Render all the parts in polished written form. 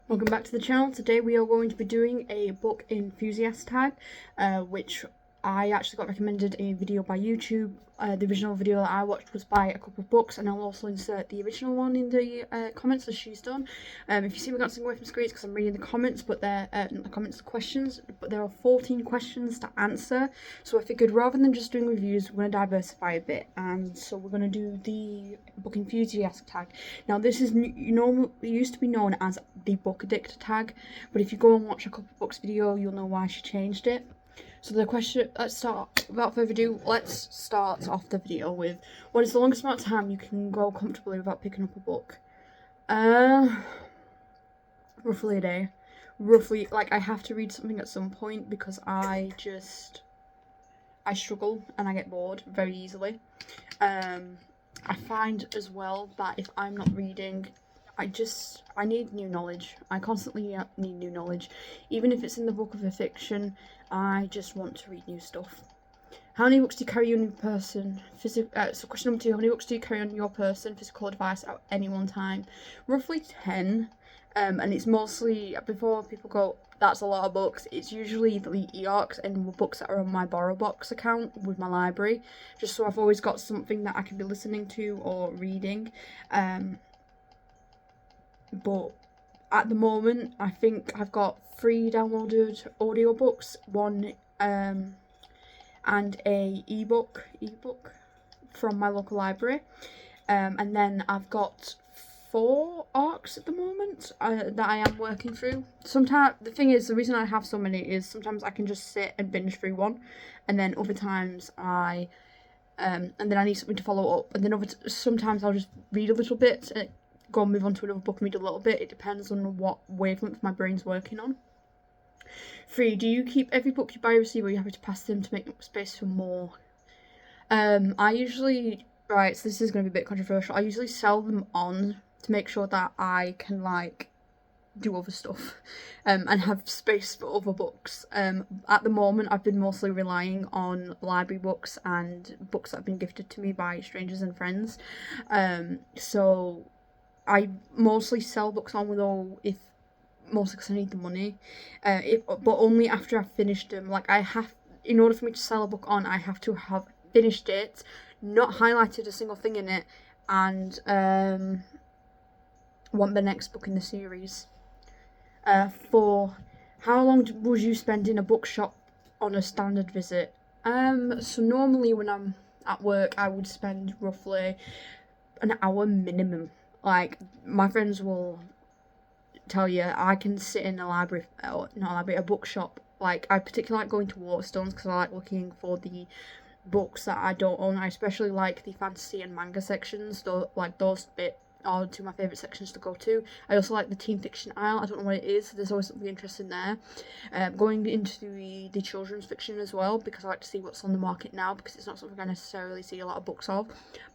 Welcome back to the channel. Today we are going to be doing a Book Enthusiast Tag, which I actually got recommended a video by YouTube. The original video that I watched was by a couple of books, and I'll also insert the original one in the comments as she's done. If you see me dancing away from screens, because I'm reading the comments, but they're not the comments, the questions, but there are 14 questions to answer. So I figured rather than just doing reviews, we're going to diversify a bit, and so we're going to do the Book Enthusiast Tag. Now this is it used to be known as the Book Addict tag, but if you go and watch a couple of books video, you'll know why she changed it. So the question, let's start, without further ado, let's start off the video with, what is the longest amount of time you can go comfortably without picking up a book? Roughly a day. Roughly, like, I have to read something at some point because I struggle and I get bored very easily. I find as well that if I'm not reading, I need new knowledge. I constantly need new knowledge. Even if it's in the book of a fiction, I just want to read new stuff. How many books do you carry on your person? So question number 2, how many books do you carry on your person, physical device, at any one time? Roughly 10. And it's mostly, before people go, that's a lot of books, it's usually the ebooks and books that are on my BorrowBox account with my library, just so I've always got something that I can be listening to or reading. But at the moment, I think I've got 3 downloaded audiobooks, one and a ebook from my local library, and then I've got 4 arcs at the moment that I am working through. Sometimes the thing is, the reason I have so many is sometimes I can just sit and binge through one, and then other times and then I need something to follow up, and then sometimes I'll just read a little bit, go and move on to another book and read a little bit. It depends on what wavelength my brain's working on. 3, do you keep every book you buy or receive, or are you happy to pass them to make space for more? I usually, right, so this is going to be a bit controversial, I usually sell them on to make sure that I can, like, do other stuff and have space for other books. At the moment, I've been mostly relying on library books and books that have been gifted to me by strangers and friends. So I mostly sell books on mostly because I need the money, but only after I've finished them. Like, in order for me to sell a book on, I have to have finished it, not highlighted a single thing in it, and want the next book in the series. 4, how long would you spend in a bookshop on a standard visit? So normally when I'm at work, I would spend roughly an hour minimum. Like, my friends will tell you, I can sit in a bookshop. Like, I particularly like going to Waterstones because I like looking for the books that I don't own. I especially like the fantasy and manga sections, though, like, those are 2 of my favourite sections to go to. I also like the teen fiction aisle. I don't know what it is, there's always something interesting there. Going into the children's fiction as well, because I like to see what's on the market now, because it's not something I necessarily see a lot of books of.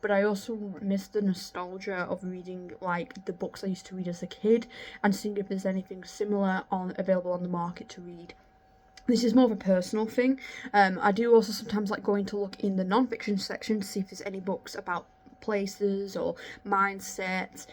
But I also miss the nostalgia of reading, like, the books I used to read as a kid, and seeing if there's anything similar available on the market to read. This is more of a personal thing. I do also sometimes like going to look in the non-fiction section to see if there's any books about places or mindsets,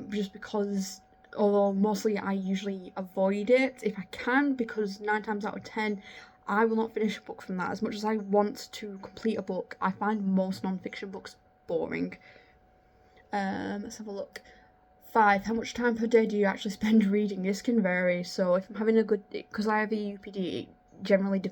just because, although mostly I usually avoid it if I can, because 9 times out of 10 I will not finish a book from that. As much as I want to complete a book, I find most non-fiction books boring. Let's have a look. 5, how much time per day do you actually spend reading? This can vary. So if I'm having a good, because I have a UPD, generally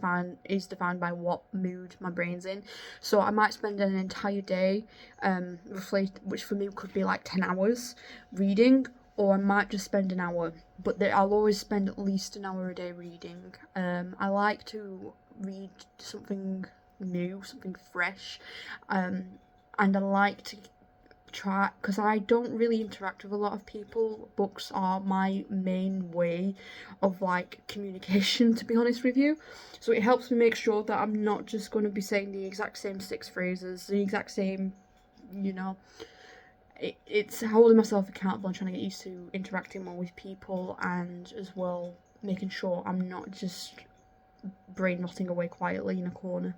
is defined by what mood my brain's in. So I might spend an entire day, roughly, which for me could be like 10 hours reading, or I might just spend an hour. But I'll always spend at least an hour a day reading. I like to read something new, something fresh, and I like to try, because I don't really interact with a lot of people. Books are my main way of, like, communication, to be honest with you. So it helps me make sure that I'm not just going to be saying the exact same 6 phrases, the exact same, you know. It's holding myself accountable and trying to get used to interacting more with people, and as well making sure I'm not just brain rotting away quietly in a corner.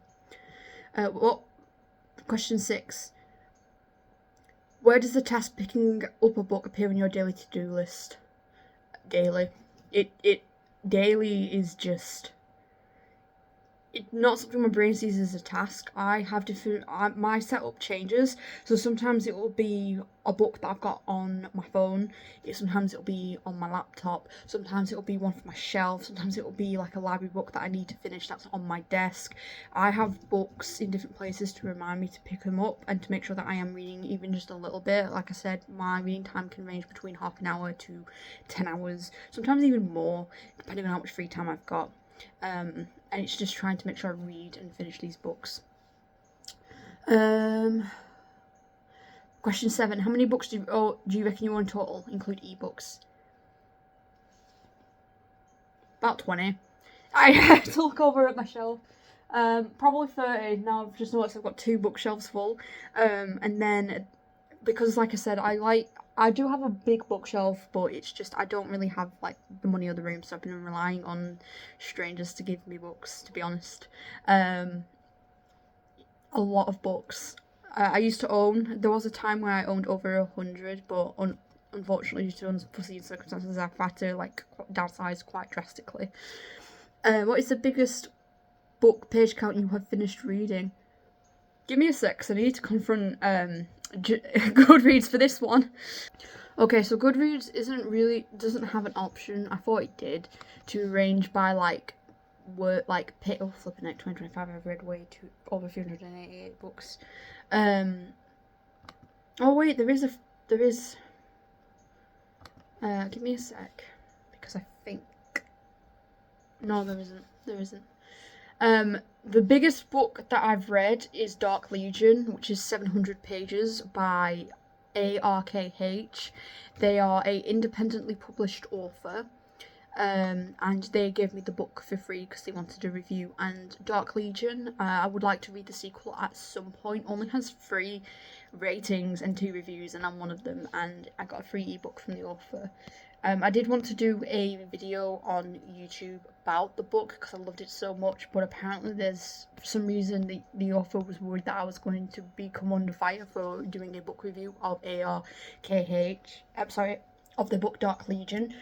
Question 6. Where does the task picking up a book appear in your daily to-do list? daily. It daily is just, it's not something my brain sees as a task. I have different, my setup changes. So sometimes it will be a book that I've got on my phone. Sometimes it'll be on my laptop. Sometimes it'll be one from my shelf. Sometimes it'll be like a library book that I need to finish that's on my desk. I have books in different places to remind me to pick them up and to make sure that I am reading even just a little bit. Like I said, my reading time can range between half an hour to 10 hours, sometimes even more, depending on how much free time I've got. And it's just trying to make sure I read and finish these books. Question 7. How many books do you reckon you own in total, include ebooks? About 20. I have to look over at my shelf. Probably 30. Now I've just noticed I've got 2 bookshelves full. And then, because like I said, I do have a big bookshelf, but it's just I don't really have like the money or the room, so I've been relying on strangers to give me books, to be honest. A lot of books. I used to own, there was a time where I owned over 100, but unfortunately due to unforeseen circumstances I've had to like downsize quite drastically. What is the biggest book page count you have finished reading? Give me a sec, 'cause I need to confront Goodreads for this one. Okay, so Goodreads doesn't have an option. I thought it did to range by like flipping at 2025. I've read over 388 books. Oh wait, there is. Give me a sec, because I think no, there isn't. The biggest book that I've read is Dark Legion, which is 700 pages by ARKH. They are a independently published author, and they gave me the book for free because they wanted a review. And Dark Legion, I would like to read the sequel at some point. Only has 3 ratings and 2 reviews, and I'm one of them. And I got a free ebook from the author. I did want to do a video on YouTube about the book because I loved it so much, but apparently for some reason the author was worried that I was going to become under fire for doing a book review of of the book Dark Legion.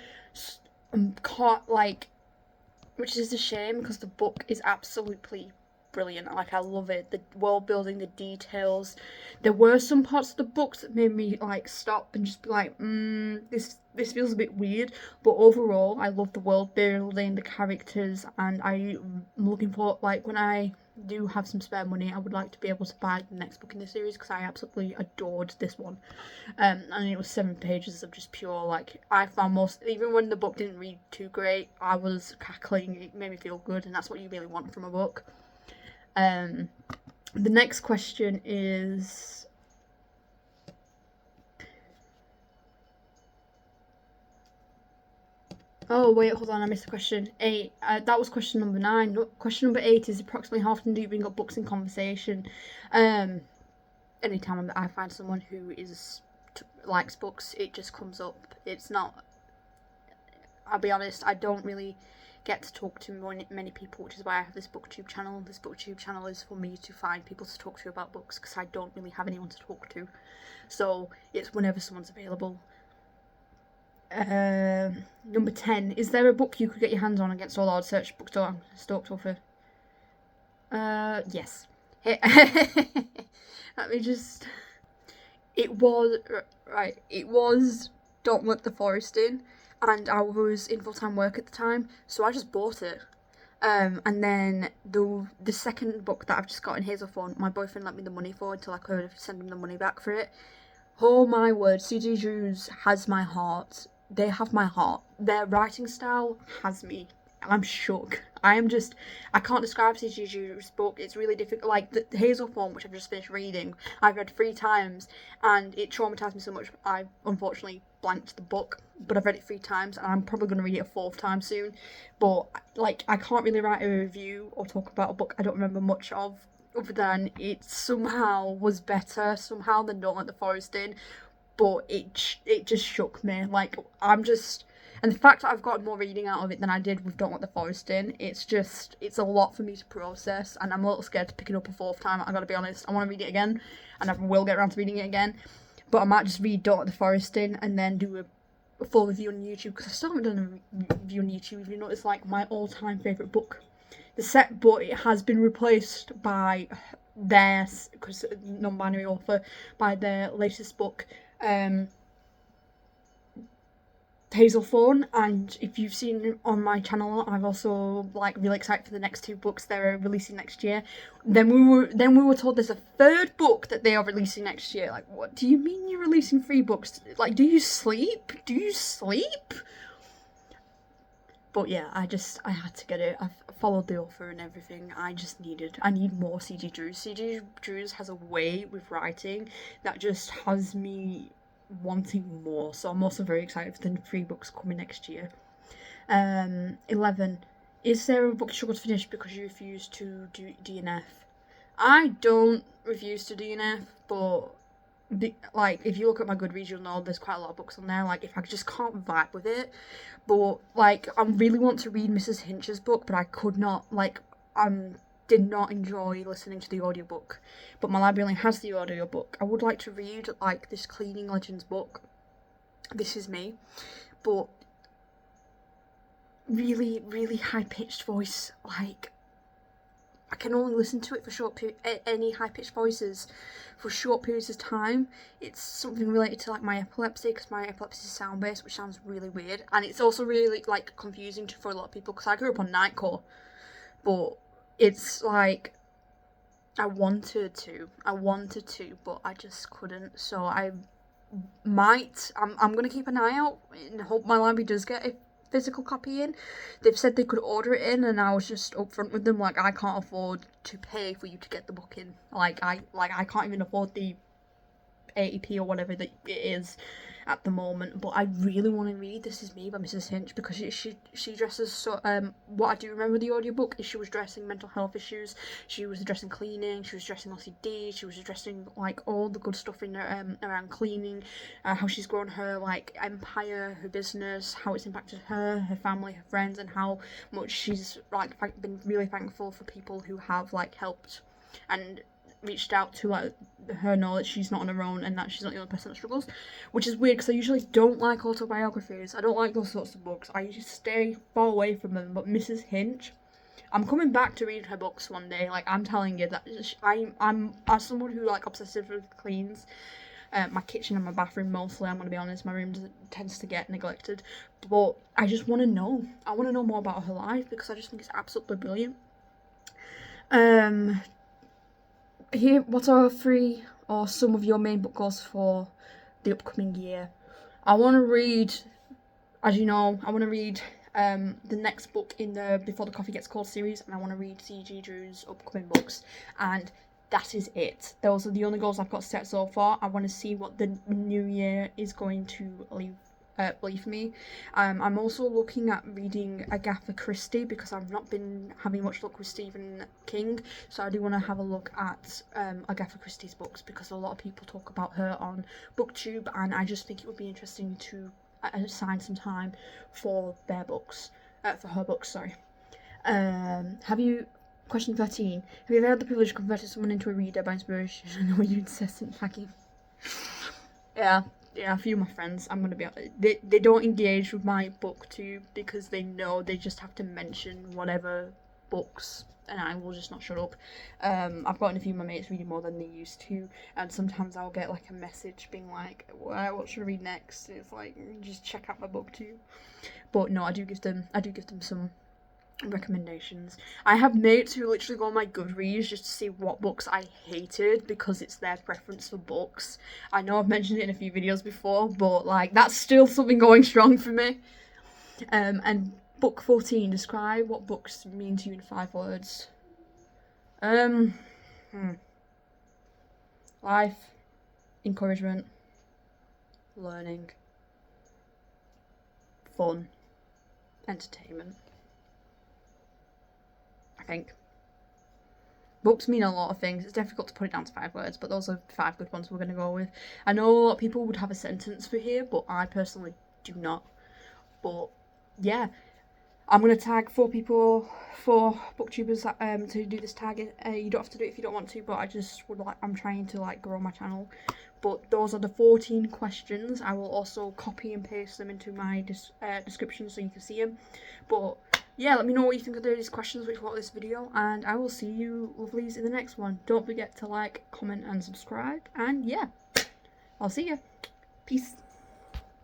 Which is a shame because the book is absolutely brilliant. Like, I love it. The world building, the details. There were some parts of the books that made me like stop and just be like, this feels a bit weird. But overall, I love the world building, the characters, and I'm looking for, like, when I do have some spare money, I would like to be able to buy the next book in the series because I absolutely adored this one. And it was 7 pages of just pure, like, I found even when the book didn't read too great, I was cackling. It made me feel good, and that's what you really want from a book. The next question is, oh wait, hold on, I missed a question. 8. That was question number 9. Question number 8 is approximately how often do you bring up books in conversation? Anytime I find someone who likes books, it just comes up. It's not, I'll be honest, I don't really get to talk to many people, which is why I have this booktube channel. This booktube channel is for me to find people to talk to about books because I don't really have anyone to talk to. So it's whenever someone's available. Number 10. Is there a book you could get your hands on against all odds? Search bookstore, stalked author. Yes. Let me just... It was Don't Let the Forest In. And I was in full-time work at the time, so I just bought it. And then the second book that I've just got in Hazelthorne, my boyfriend lent me the money for until I could send him the money back for it. Oh my word, C.J. Drews has my heart. They have my heart. Their writing style has me. I'm shook. I can't describe C.J. Drews' book. It's really difficult. Like, the Hazelthorne, which I've just finished reading, I've read 3 times, and it traumatised me so much, I unfortunately blanked the book, but I've read it 3 times, and I'm probably going to read it a 4th time soon. But, like, I can't really write a review or talk about a book I don't remember much of, other than it somehow was better, somehow, than Don't Let the Forest In, but it just shook me. Like, and the fact that I've gotten more reading out of it than I did with Don't Let the Forest In, it's a lot for me to process, and I'm a little scared to pick it up a 4th time, I gotta be honest. I want to read it again, and I will get around to reading it again, but I might just read Don't Let the Forest In, and then do full review on YouTube, because I still haven't done a review on YouTube, even though it's like my all-time favourite book. The set, but it has been replaced by theirs, because non-binary author, by their latest book, Hazel Thorn. And if you've seen on my channel, I've also like really excited for the next 2 books they're releasing next year. Then we were told there's a 3rd book that they are releasing next year. Like, what do you mean you're releasing 3 books? Like, do you sleep? Do you sleep? But yeah, I had to get it. I've followed the author and everything. I need more C.G. Drews. C.G. Drews has a way with writing that just has me wanting more. So I'm also very excited for the 3 books coming next year. 11. Is there a book you struggle to finish because you refuse to do DNF? I don't refuse to DNF, but like, if you look at my Goodreads, you'll know there's quite a lot of books on there. Like, if I just can't vibe with it, but like, I really want to read Mrs. Hinch's book, but I could not. Like, did not enjoy listening to the audiobook, but my librarian has the audiobook. I would like to read like this Cleaning Legends book, This Is Me, but really high-pitched voice. Like, I can only listen to it for any high-pitched voices for short periods of time. It's something related to like my epilepsy, because my epilepsy is sound-based, which sounds really weird, and it's also really like confusing for a lot of people, because I grew up on Nightcore, but it's like, I wanted to, but I just couldn't. So I'm gonna keep an eye out and hope my library does get a physical copy in. They've said they could order it in, and I was just upfront with them, like, I can't afford to pay for you to get the book in. I can't even afford the 80p or whatever that it is at the moment, but I really want to read This Is Me by Mrs. Hinch, because she dresses so, what I do remember the audiobook is she was addressing mental health issues, she was addressing cleaning, she was addressing OCD, she was addressing like all the good stuff in around cleaning, how she's grown her like empire, her business, how it's impacted her family, her friends, and how much she's like been really thankful for people who have like helped and reached out to let her know that she's not on her own and that she's not the only person that struggles, which is weird because I usually don't like autobiographies. I don't like those sorts of books. I usually stay far away from them. But Mrs. Hinch, I'm coming back to read her books one day. Like, I'm telling you that I'm as someone who like obsessively cleans my kitchen and my bathroom mostly. I'm gonna be honest, my room tends to get neglected, but I just want to know. I want to know more about her life because I just think it's absolutely brilliant. Here, what are 3 or some of your main book goals for the upcoming year? I want to read, as you know, the next book in the Before the Coffee Gets Cold series, and I want to read C.G. Drew's upcoming books, and that is it. Those are the only goals I've got set so far. I want to see what the new year is going to leave me. I'm also looking at reading Agatha Christie because I've not been having much luck with Stephen King, so I do want to have a look at Agatha Christie's books because a lot of people talk about her on BookTube, and I just think it would be interesting to assign some time for their books, for her books, sorry. Question 13, have you ever had the privilege of converting someone into a reader by inspiration? I know you incessant nagging. Yeah, a few of my friends, I'm gonna be honest, they don't engage with my booktube because they know they just have to mention whatever books and I will just not shut up. I've gotten a few of my mates reading more than they used to, and sometimes I'll get like a message being like, what should I read next? And it's like, just check out my booktube. But no, I do give them some recommendations. I have mates who literally go on my Goodreads just to see what books I hated because it's their preference for books. I know I've mentioned it in a few videos before, but like, that's still something going strong for me. And book 14, describe what books mean to you in 5 words. Life, encouragement, learning, fun, entertainment. I think. Books mean a lot of things. It's difficult to put it down to 5 words, but those are 5 good ones we're going to go with. I know a lot of people would have a sentence for here, but I personally do not. But yeah, I'm going to tag 4 people, 4 booktubers to do this tag. You don't have to do it if you don't want to, but I'm trying to like grow my channel. But those are the 14 questions. I will also copy and paste them into my description so you can see them. But yeah, let me know what you think of these questions which part of this video, and I will see you lovelies in the next one. Don't forget to like, comment and subscribe, and yeah, I'll see you. Peace.